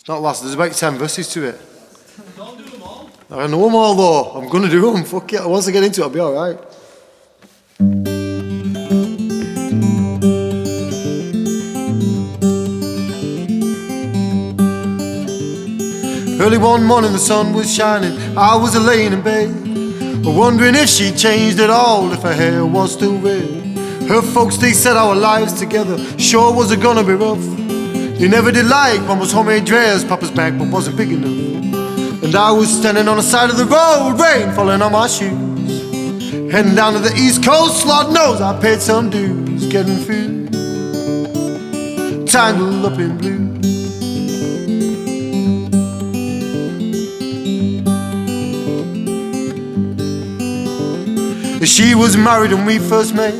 Not last, there's about 10 verses to it. Don't do them all. I know them all though. I'm gonna do them. Fuck it. Once I get into it, I'll be alright. Early one morning the sun was shining. I was laying in bed, wondering if she changed at all, if her hair was still red. Her folks, they said our lives together sure was it gonna be rough. They never did like Mama's homemade dress. Papa's back but wasn't big enough. And I was standing on the side of the road, rain falling on my shoes, heading down to the East Coast. Lord knows I paid some dues, getting through, tangled up in blue. She was married when we first met,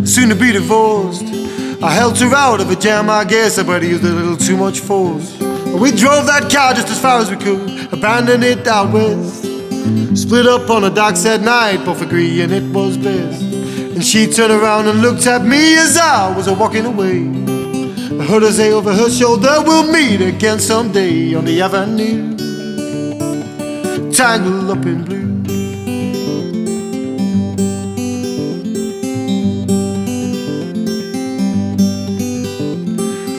soon to be divorced. I helped her out of a jam, I guess, but I used a little too much force. We drove that car just as far as we could, abandoned it out west. Split up on the docks at night, both agreeing it was best. And she turned around and looked at me as I was walking away. I heard her say over her shoulder, we'll meet again someday on the avenue, tangled up in blue.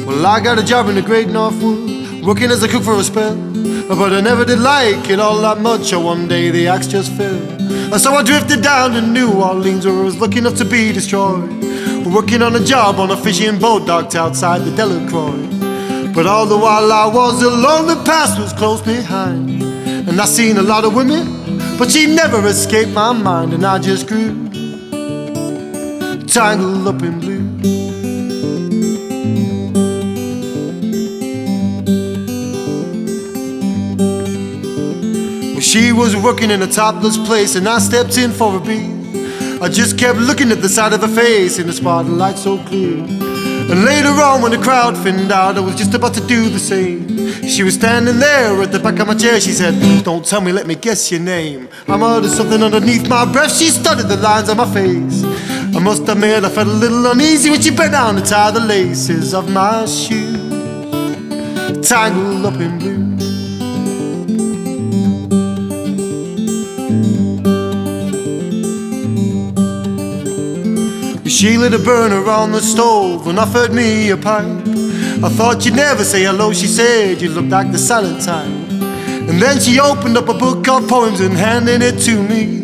Well, I got a job in the Great Northwood, working as a cook for a spell, but I never did like it all that much. One day the axe just fell, so I drifted down to New Orleans, where I was lucky enough to be destroyed, working on a job on a fishing boat docked outside the Delacroix. But all the while I was alone, the past was close behind, and I seen a lot of women, but she never escaped my mind. And I just grew tangled up in blue. She was working in a topless place, and I stepped in for a beat. I just kept looking at the side of her face in the spotlight so clear. And later on, when the crowd thinned out, I was just about to do the same. She was standing there at the back of my chair. She said, "Don't tell me, let me guess your name." I muttered something underneath my breath. She studied the lines on my face. I must admit I felt a little uneasy when she bent down to tie the laces of my shoes, tangled up in blue. She lit a burner on the stove and offered me a pipe. I thought you'd never say hello, she said, you looked like the silent type. And then she opened up a book of poems and handed it to me,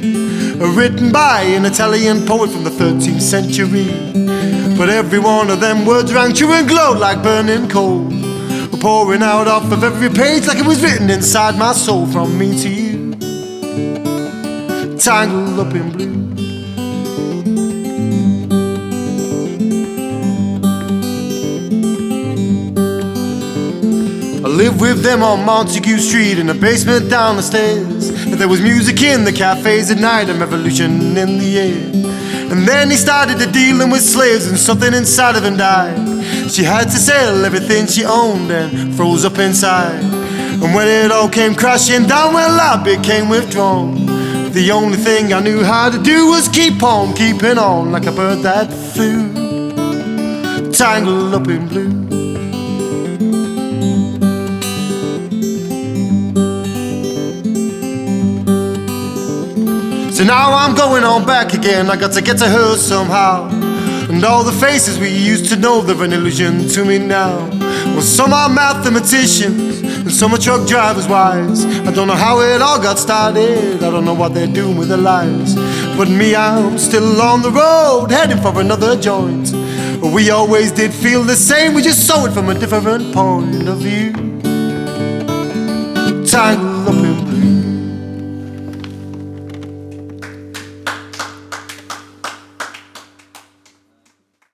written by an Italian poet from the 13th century. But every one of them words rang true and glowed like burning coal, pouring out off of every page like it was written inside my soul. From me to you, tangled up in blue. I lived with them on Montague Street, in the basement down the stairs. And there was music in the cafes at night and revolution in the air. And then he started to dealing with slaves, and something inside of him died. She had to sell everything she owned and froze up inside. And when it all came crashing down, well, I became withdrawn. The only thing I knew how to do was keep on keeping on, like a bird that flew, tangled up in blue. So now I'm going on back again, I got to get to her somehow. And all the faces we used to know, they're an illusion to me now. Well, some are mathematicians and some are truck drivers wise. I don't know how it all got started, I don't know what they're doing with their lives. But me, I'm still on the road, heading for another joint. We always did feel the same, we just saw it from a different point of view, tangled